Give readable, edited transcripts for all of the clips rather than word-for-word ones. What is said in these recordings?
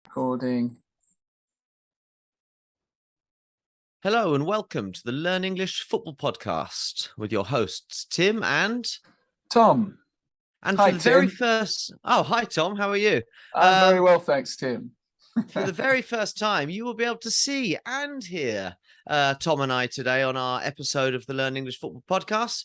Recording. Hello and welcome to the Learn English Football Podcast with your hosts, Tim and Tom. Hi, for the very Tim. first... Oh, hi, Tom. How are you? I'm very well, thanks, Tim. For the very first time, you will be able to see and hear Tom and I today on our episode of the Learn English Football Podcast.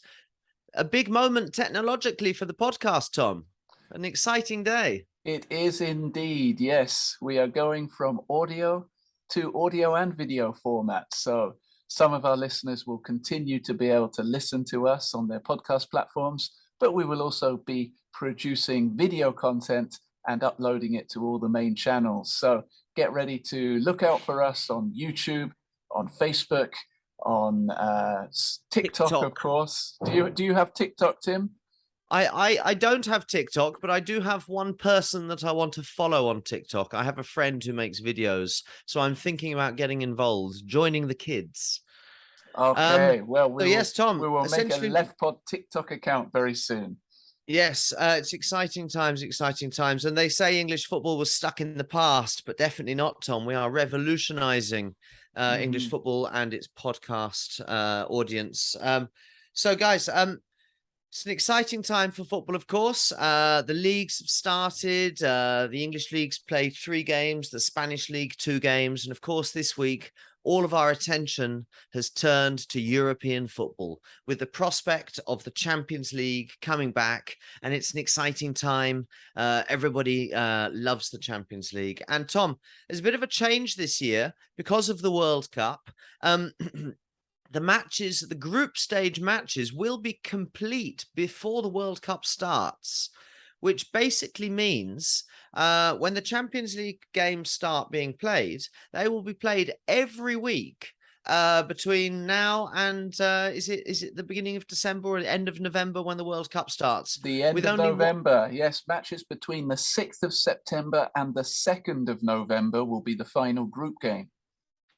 A big moment technologically for the podcast, Tom. An exciting day. It is indeed, yes. We are going from audio to audio and video format. So some of our listeners will continue to be able to listen to us on their podcast platforms, but we will also be producing video content and uploading it to all the main channels. So get ready to look out for us on YouTube, on Facebook, on TikTok, of course. Do you have TikTok, Tim? I don't have TikTok, but I do have one person that I want to follow on TikTok. I have a friend who makes videos, so I'm thinking about getting involved, joining the kids. Okay, well, Tom, we will make a Left Pod TikTok account very soon. Yes, it's exciting times, and they say English football was stuck in the past, but definitely not, Tom. We are revolutionizing English football and its podcast audience. So, guys, it's an exciting time for football, of course. The leagues have started. The English leagues played 3 games, the Spanish league 2 games. And of course, this week, all of our attention has turned to European football with the prospect of the Champions League coming back. And it's an exciting time. Everybody loves the Champions League. And Tom, there's a bit of a change this year because of the World Cup. The group stage matches will be complete before the World Cup starts, which basically means when the Champions League games start being played, they will be played every week between now and is it the beginning of December or the end of November when the World Cup starts? The end of November, yes. Matches between the 6th of September and the 2nd of November will be the final group game.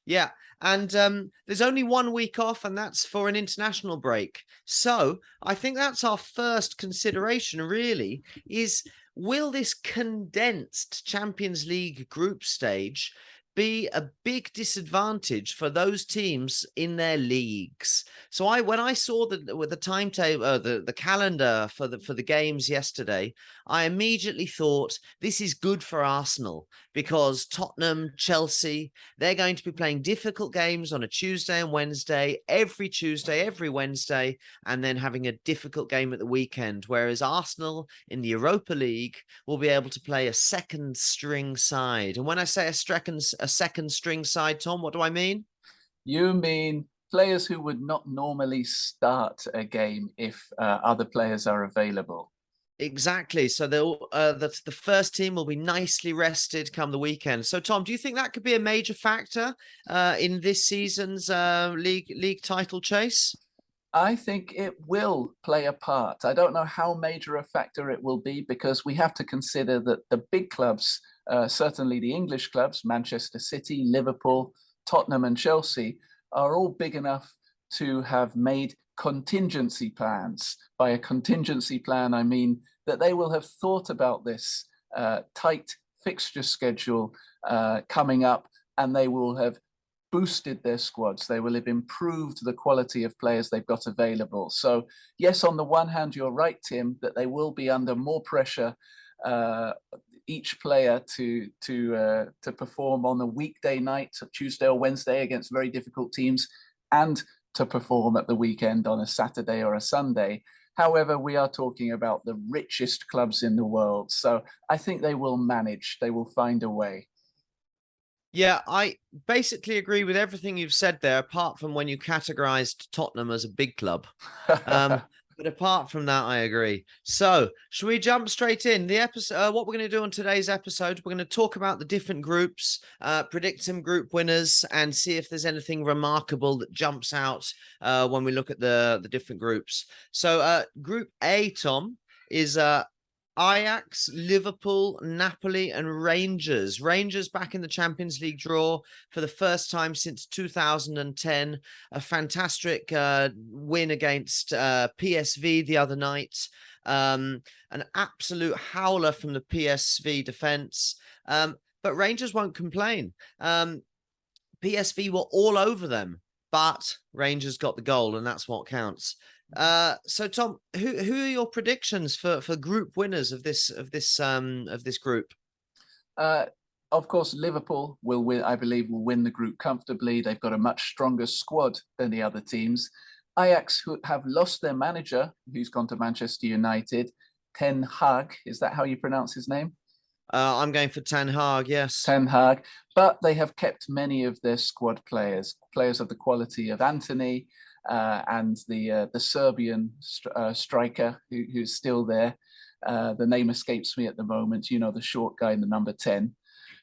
Yeah, and there's only 1 week off, and that's for an international break. So I think that's our first consideration, really, is will this condensed Champions League group stage be a big disadvantage for those teams in their leagues? So when I saw the timetable, the calendar for the games yesterday, I immediately thought this is good for Arsenal because Tottenham, Chelsea, they're going to be playing difficult games on a Tuesday and Wednesday, every Wednesday, and then having a difficult game at the weekend. Whereas Arsenal in the Europa League will be able to play a second string side. And when I say a second string side, Tom, what do I mean? You mean players who would not normally start a game if other players are available. Exactly. So the first team will be nicely rested come the weekend. So, Tom, do you think that could be a major factor in this season's league title chase? I think it will play a part. I don't know how major a factor it will be because we have to consider that the big clubs, certainly the English clubs, Manchester City, Liverpool, Tottenham and Chelsea, are all big enough to have made contingency plans. By a contingency plan, I mean that they will have thought about this tight fixture schedule coming up, and they will have boosted their squads. They will have improved the quality of players they've got available. So yes, on the one hand, you're right, Tim, that they will be under more pressure, each player to perform on a weekday night, Tuesday or Wednesday, against very difficult teams, and to perform at the weekend on a Saturday or a Sunday. However, we are talking about the richest clubs in the world. So I think they will manage. They will find a way. Yeah, I basically agree with everything you've said there, apart from when you categorized Tottenham as a big club. But apart from that, I agree. So, should we jump straight in? The episode, what we're going to do on today's episode, we're going to talk about the different groups, predict some group winners, and see if there's anything remarkable that jumps out when we look at the different groups. So, Group A, Tom, is Ajax, Liverpool, Napoli, and Rangers. Rangers back in the Champions League draw for the first time since 2010. A fantastic win against PSV the other night. An absolute howler from the PSV defense. But but Rangers won't complain. PSV were all over them, but Rangers got the goal, and that's what counts. So Tom, who are your predictions for group winners of this group? Of course, Liverpool will win. I believe will win the group comfortably. They've got a much stronger squad than the other teams. Ajax, who have lost their manager, who's gone to Manchester United, Ten Hag. Is that how you pronounce his name? I'm going for Ten Hag, yes. Ten Hag. But they have kept many of their squad players of the quality of Antony and the Serbian striker who's still there. The name escapes me at the moment. You know, the short guy in the number 10.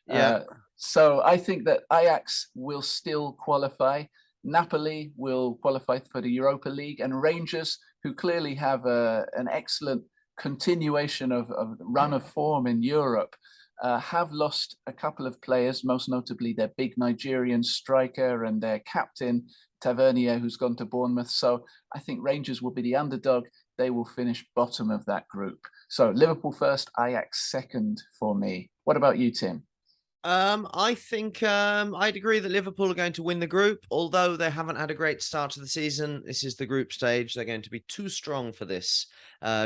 Yeah. So I think that Ajax will still qualify. Napoli will qualify for the Europa League, and Rangers, who clearly have an excellent continuation of run of form in Europe, have lost a couple of players, most notably their big Nigerian striker and their captain, Tavernier, who's gone to Bournemouth. So I think Rangers will be the underdog. They will finish bottom of that group. So Liverpool first, Ajax second for me. What about you, Tim? I think I'd agree that Liverpool are going to win the group, although they haven't had a great start to the season. This is the group stage. They're going to be too strong for this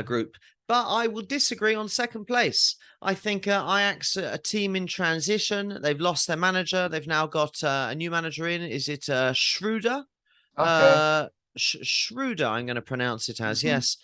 group. But I will disagree on second place. I think Ajax, a team in transition. They've lost their manager. They've now got a new manager in. Is it Schroeder? Okay. Schroeder, I'm going to pronounce it as, yes.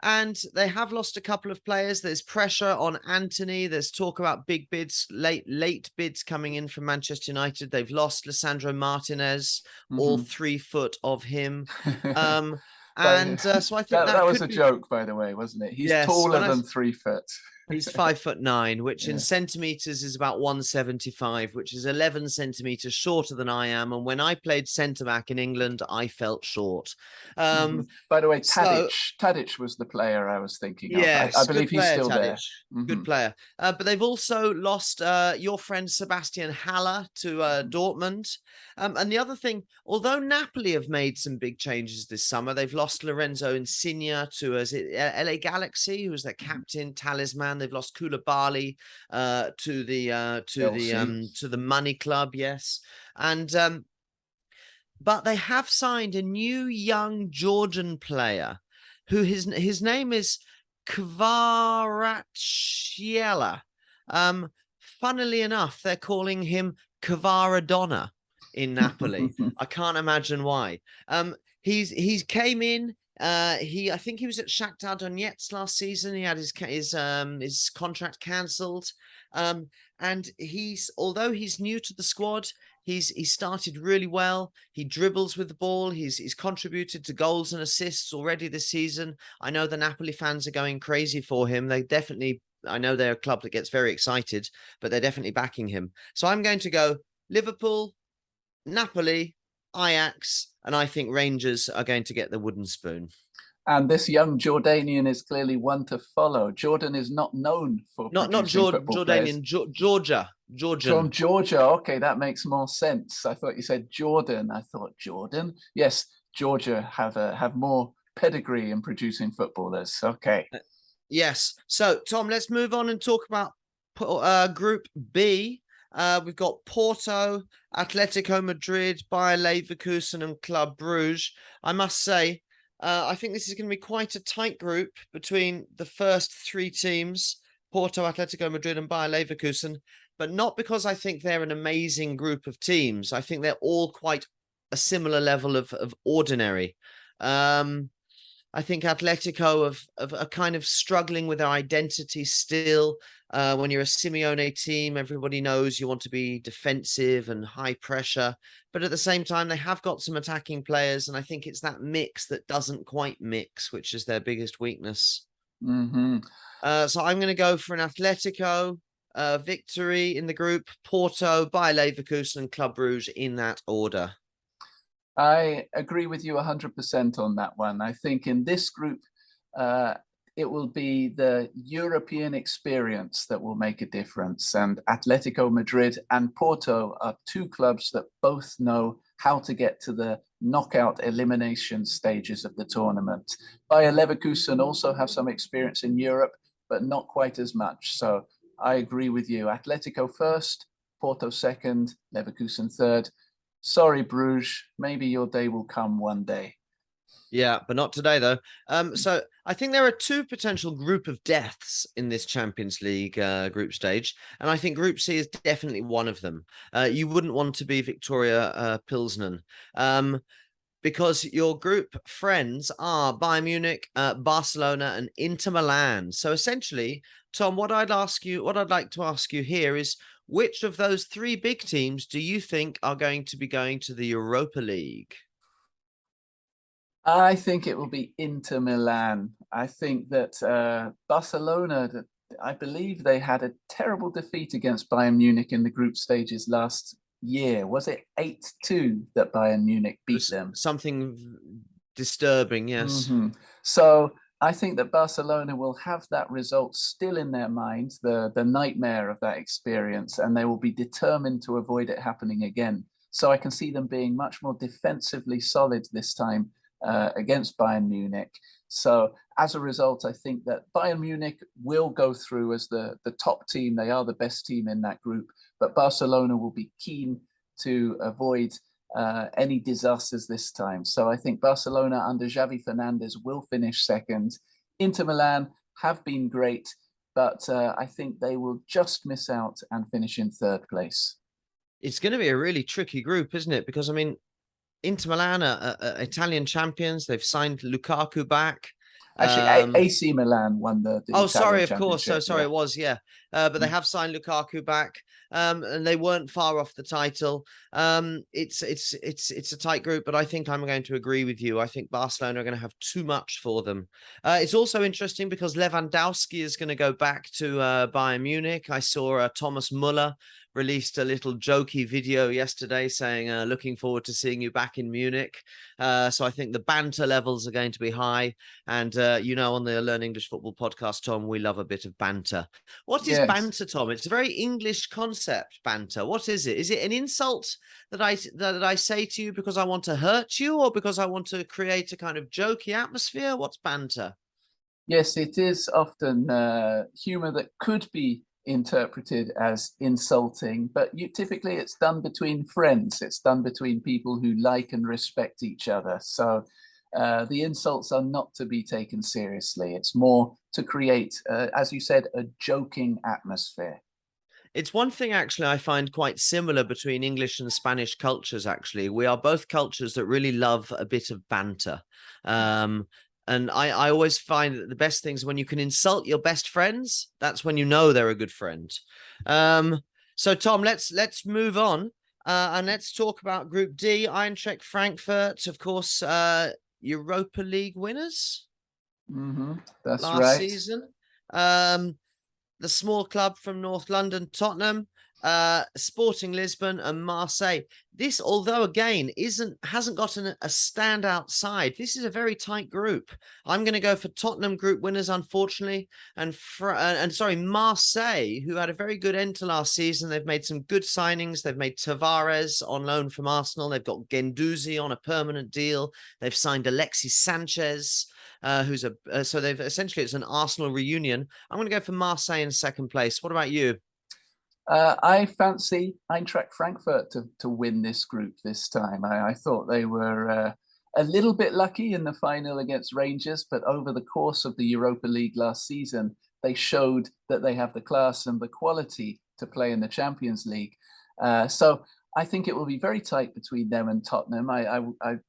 And they have lost a couple of players. There's pressure on Antony. There's talk about big bids, late bids coming in from Manchester United. They've lost Lisandro Martinez, all 3 foot of him. So I think that was could a be... joke, by the way, wasn't it? He's yes, taller than 3 foot. He's 5'9", which in centimeters is about 175, which is 11 centimeters shorter than I am. And when I played centre back in England, I felt short. By the way, Tadic was the player I was thinking of. Yes, I believe he's still Tadic. there. Good player. But they've also lost your friend Sebastian Haller to Dortmund. And the other thing, although Napoli have made some big changes this summer, they've lost Lorenzo Insigne to LA Galaxy, who was their captain, talisman. They've lost Koulibaly to the money club, yes. And but they have signed a new young Georgian player who his name is Kvaratskhelia. Funnily enough, they're calling him Kvaradonna in Napoli. I can't imagine why. He's came in. I think he was at Shakhtar Donetsk last season. He had his contract cancelled. And although he's new to the squad, he started really well. He dribbles with the ball. He's contributed to goals and assists already this season. I know the Napoli fans are going crazy for him. I know they're a club that gets very excited, but they're definitely backing him. So I'm going to go Liverpool, Napoli, Ajax, and I think Rangers are going to get the wooden spoon. And this young Jordanian is clearly one to follow. Jordan is not known for Jordanian, Georgian. From Georgia. Okay, that makes more sense. I thought you said Jordan. I thought Jordan. Yes, Georgia have more pedigree in producing footballers. Okay. Yes. So, Tom, let's move on and talk about Group B. We've got Porto, Atletico Madrid, Bayer Leverkusen, and Club Brugge. I must say, I think this is going to be quite a tight group between the first 3 teams, Porto, Atletico Madrid, and Bayer Leverkusen, but not because I think they're an amazing group of teams. I think they're all quite a similar level of ordinary. I think Atletico are kind of struggling with their identity still. When you're a Simeone team, everybody knows you want to be defensive and high pressure. But at the same time, they have got some attacking players. And I think it's that mix that doesn't quite mix, which is their biggest weakness. So I'm going to go for an Atletico victory in the group. Porto, Bayer Leverkusen, and Club Brugge in that order. I agree with you 100% on that one. I think in this group, it will be the European experience that will make a difference. And Atletico Madrid and Porto are 2 clubs that both know how to get to the knockout elimination stages of the tournament. Bayer Leverkusen also have some experience in Europe, but not quite as much. So I agree with you. Atletico first, Porto second, Leverkusen third. Sorry, Bruges. Maybe your day will come one day. Yeah, but not today though. So I think there are two potential group of deaths in this Champions League group stage, and I think Group C is definitely one of them. You wouldn't want to be Victoria Pilsner, because your group friends are Bayern Munich, Barcelona, and Inter Milan. So essentially, Tom, what I'd like to ask you here is, which of those three big teams do you think are going to be going to the Europa League? I think it will be Inter Milan. I think that Barcelona, I believe they had a terrible defeat against Bayern Munich in the group stages last year. Was it 8-2 that Bayern Munich beat them? Something disturbing, yes. So I think that Barcelona will have that result still in their minds, the nightmare of that experience, and they will be determined to avoid it happening again. So I can see them being much more defensively solid this time against Bayern Munich. So as a result, I think that Bayern Munich will go through as the top team. They are the best team in that group, but Barcelona will be keen to avoid any disasters this time. So I think Barcelona under Xavi Fernandez will finish second. Inter Milan have been great, but I think they will just miss out and finish in third place. It's going to be a really tricky group, isn't it? Because I mean, Inter Milan are Italian champions. They've signed Lukaku back. Actually, AC Milan won the Oh, Italian sorry, of course. So championship, sorry, yeah. it was, yeah. But they have signed Lukaku back, and they weren't far off the title. It's a tight group, but I think I'm going to agree with you. I think Barcelona are going to have too much for them. It's also interesting because Lewandowski is going to go back to Bayern Munich. I saw Thomas Muller released a little jokey video yesterday saying, looking forward to seeing you back in Munich. So I think the banter levels are going to be high. And, on the Learn English Football podcast, Tom, we love a bit of banter. What is banter, Tom? It's a very English concept, banter. What is it? Is it an insult that I say to you because I want to hurt you, or because I want to create a kind of jokey atmosphere? What's banter? Yes, it is often humor that could be interpreted as insulting, but typically it's done between friends. It's done between people who like and respect each other. So the insults are not to be taken seriously. It's more to create, as you said, a joking atmosphere. It's one thing, actually, I find quite similar between English and Spanish cultures, actually. We are both cultures that really love a bit of banter. And I always find that the best things when you can insult your best friends, that's when you know they're a good friend. So, Tom, let's move on and let's talk about Group D. Eintracht Frankfurt, of course, Europa League winners. That's last right. season. The small club from North London, Tottenham, Sporting Lisbon, and Marseille. This, although again hasn't gotten a standout side. This is a very tight group. I'm going to go for Tottenham group winners, unfortunately, and Marseille, who had a very good end to last season. They've made some good signings. They've made Tavares on loan from Arsenal. They've got Guendouzi on a permanent deal. They've signed Alexis Sanchez. So they've essentially, it's an Arsenal reunion. I'm going to go for Marseille in second place. What about you? I fancy Eintracht Frankfurt to win this group this time. I thought they were a little bit lucky in the final against Rangers, but over the course of the Europa League last season, they showed that they have the class and the quality to play in the Champions League. So I think it will be very tight between them and Tottenham. I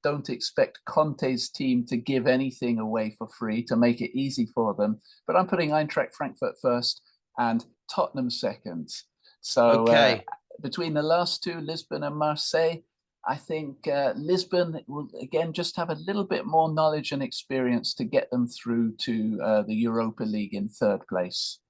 don't expect Conte's team to give anything away for free to make it easy for them. But I'm putting Eintracht Frankfurt first and Tottenham second. So between the last two, Lisbon and Marseille, I think Lisbon will again just have a little bit more knowledge and experience to get them through to the Europa League in third place.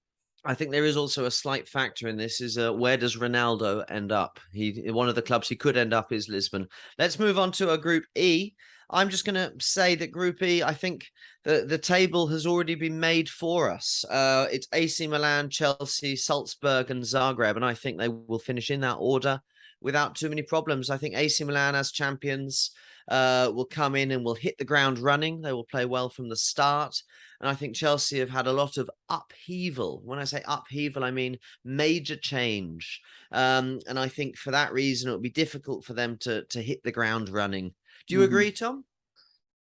I think there is also a slight factor in this is where does Ronaldo end up? One of the clubs he could end up is Lisbon. Let's move on to a Group E. I'm just going to say that Group E, I think the table has already been made for us. It's AC Milan, Chelsea, Salzburg, and Zagreb, and I think they will finish in that order without too many problems. I think AC Milan as champions, will come in and will hit the ground running. They will play well from the start. And I think Chelsea have had a lot of upheaval. When I say upheaval, I mean major change. And I think for that reason, it will be difficult for them to hit the ground running. Do you agree, Tom?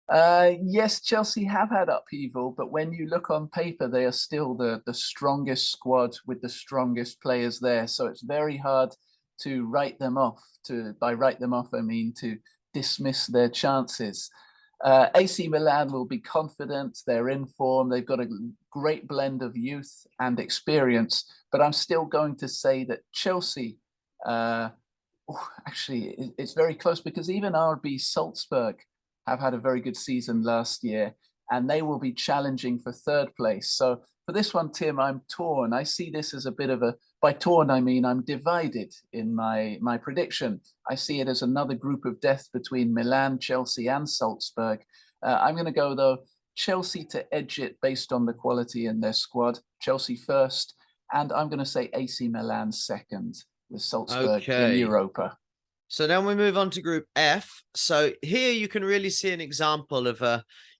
Yes, Chelsea have had upheaval, but when you look on paper, they are still the strongest squad with the strongest players there. So it's very hard to write them off. By write them off, I mean to dismiss their chances. AC Milan will be confident. They're in form. They've got a great blend of youth and experience. But I'm still going to say that Chelsea, actually, it's very close because even RB Salzburg have had a very good season last year, and they will be challenging for third place. So for this one, Tim, I'm torn. I see this as a bit of by torn, I mean I'm divided in my prediction. I see it as another group of death between Milan, Chelsea, and Salzburg. I'm going to go, though, Chelsea to edge it based on the quality in their squad. Chelsea first, and I'm going to say AC Milan second, with Salzburg in Europa. So then we move on to Group F. So here you can really see an example of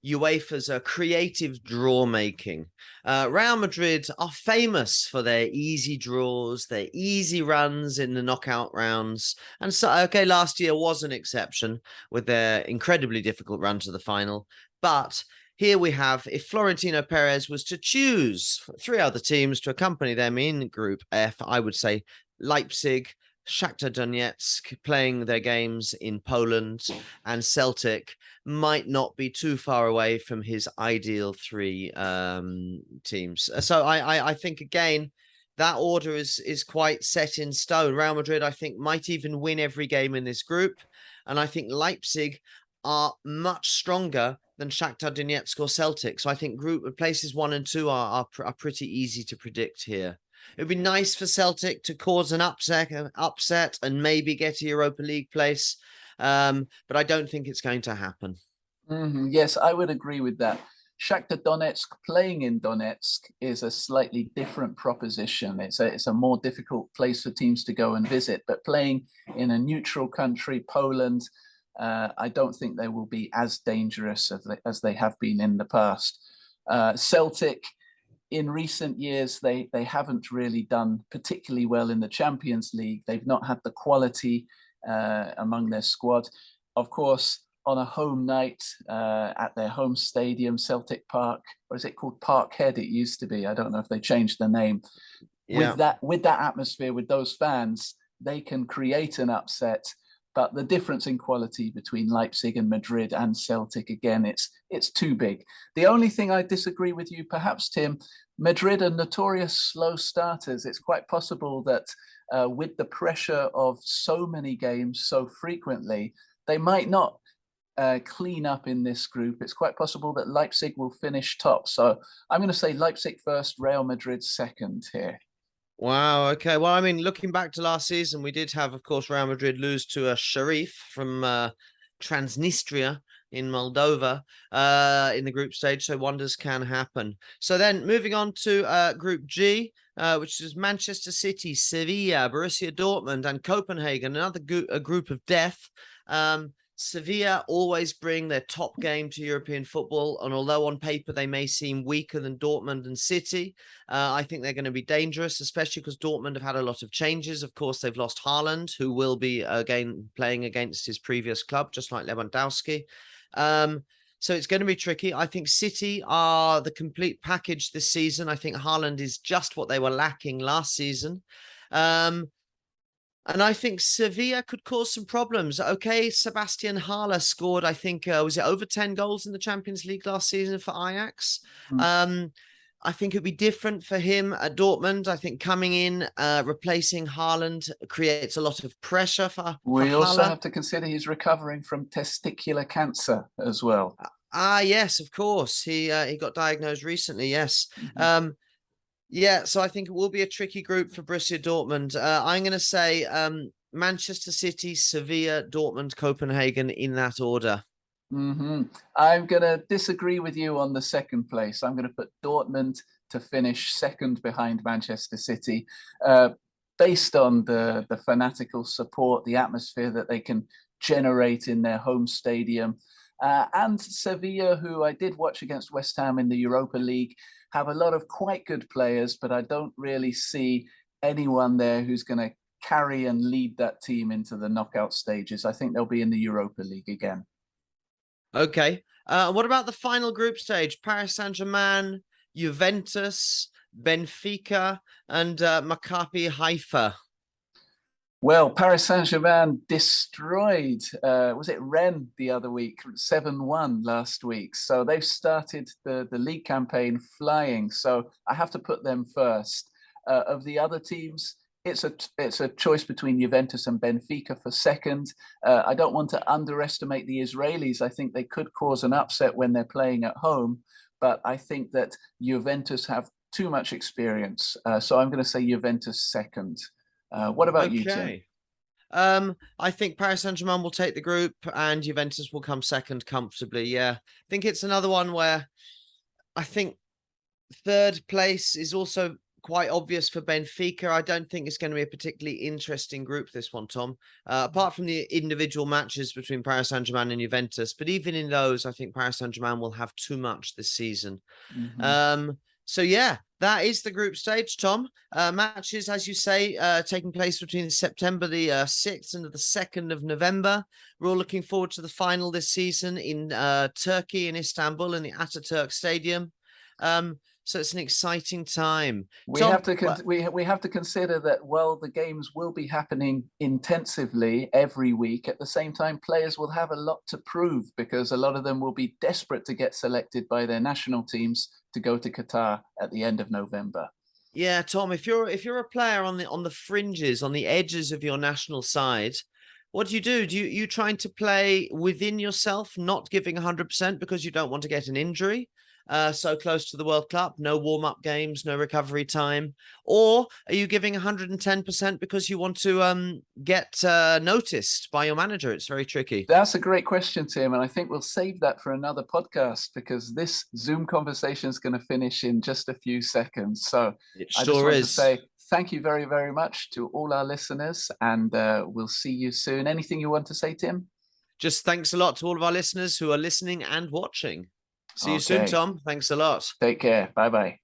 UEFA's creative draw making. Real Madrid are famous for their easy draws, their easy runs in the knockout rounds. And so, last year was an exception with their incredibly difficult run to the final. But here we have, if Florentino Perez was to choose 3 other teams to accompany them in Group F, I would say Leipzig, Shakhtar Donetsk playing their games in Poland, and Celtic might not be too far away from his ideal 3 teams. So I think, again, that order is quite set in stone. Real Madrid, I think, might even win every game in this group. And I think Leipzig are much stronger than Shakhtar Donetsk or Celtic. So I think group places 1 and 2 are pretty easy to predict here. It would be nice for Celtic to cause an upset and maybe get a Europa League place. But I don't think it's going to happen. Yes, I would agree with that. Shakhtar Donetsk playing in Donetsk is a slightly different proposition. It's a more difficult place for teams to go and visit, but playing in a neutral country, Poland, I don't think they will be as dangerous as they have been in the past. Celtic, in recent years, they haven't really done particularly well in the Champions League. They've not had the quality among their squad. Of course, on a home night at their home stadium, Celtic Park, or is it called Parkhead? It used to be. I don't know if they changed the name. Yeah. With that atmosphere, with those fans, they can create an upset. But the difference in quality between Leipzig and Madrid and Celtic, again, it's too big. The only thing I disagree with you, perhaps, Tim, Madrid are notorious slow starters. It's quite possible that with the pressure of so many games so frequently, they might not clean up in this group. It's quite possible that Leipzig will finish top. So I'm going to say Leipzig first, Real Madrid second here. Wow. Okay. Well, I mean, looking back to last season, we did have, of course, Real Madrid lose to a Sharif from Transnistria in Moldova in the group stage. So wonders can happen. So then moving on to Group G, which is Manchester City, Sevilla, Borussia Dortmund, and Copenhagen, another group of death. Sevilla always bring their top game to European football, and although on paper they may seem weaker than Dortmund and City, I think they're going to be dangerous, especially because Dortmund have had a lot of changes. Of course, they've lost Haaland, who will be again playing against his previous club, just like Lewandowski. So it's going to be tricky. I think City are the complete package this season. I think Haaland is just what they were lacking last season. And I think Sevilla could cause some problems. Okay, Sebastian Haller scored, I think, was it over 10 goals in the Champions League last season for Ajax? I think it'd be different for him at Dortmund. I think coming in, replacing Haaland creates a lot of pressure for We also Haller. have to consider he's recovering from testicular cancer as well. Yes, of course. He got diagnosed recently, yes. Yeah, so I think it will be a tricky group for Borussia Dortmund. I'm going to say Manchester City, Sevilla, Dortmund, Copenhagen in that order. I'm going to disagree with you on the second place. I'm going to put Dortmund to finish second behind Manchester City, based on the fanatical support, the atmosphere that they can generate in their home stadium. And Sevilla, who I did watch against West Ham in the Europa League, have a lot of quite good players, but I don't really see anyone there who's going to carry and lead that team into the knockout stages. I think they'll be in the Europa League again. Okay. What about the final group stage? Paris Saint-Germain, Juventus, Benfica, and Maccabi Haifa. Well, Paris Saint-Germain destroyed, was it Rennes the other week, 7-1 last week. So they've started the league campaign flying. So I have to put them first. Of the other teams, it's a choice between Juventus and Benfica for second. I don't want to underestimate the Israelis. I think they could cause an upset when they're playing at home. But I think that Juventus have too much experience. So I'm going to say Juventus second. What about you, Tim? I think Paris Saint-Germain will take the group and Juventus will come second comfortably. Yeah. I think it's another one where I think third place is also quite obvious for Benfica. I don't think it's going to be a particularly interesting group, this one, Tom. Apart from the individual matches between Paris Saint-Germain and Juventus, but even in those, I think Paris Saint-Germain will have too much this season. So yeah, that is the group stage, Tom. Matches, as you say, taking place between September the 6th and the 2nd of November. We're all looking forward to the final this season in Turkey, in Istanbul, in the Ataturk Stadium. So it's an exciting time. We have to consider that while the games will be happening intensively every week, at the same time, players will have a lot to prove because a lot of them will be desperate to get selected by their national teams to go to Qatar at the end of November. Yeah, Tom, if you're a player on the fringes, on the edges of your national side, what do? You trying to play within yourself, not giving 100% because you don't want to get an injury? So close to the World Cup, no warm-up games, no recovery time? Or are you giving 110% because you want to get noticed by your manager? It's very tricky. That's a great question, Tim, and I think we'll save that for another podcast because this Zoom conversation is going to finish in just a few seconds. So I just want to say thank you very, very much to all our listeners, and we'll see you soon. Anything you want to say, Tim? Just thanks a lot to all of our listeners who are listening and watching. See you soon, Tom. Thanks a lot. Take care. Bye-bye.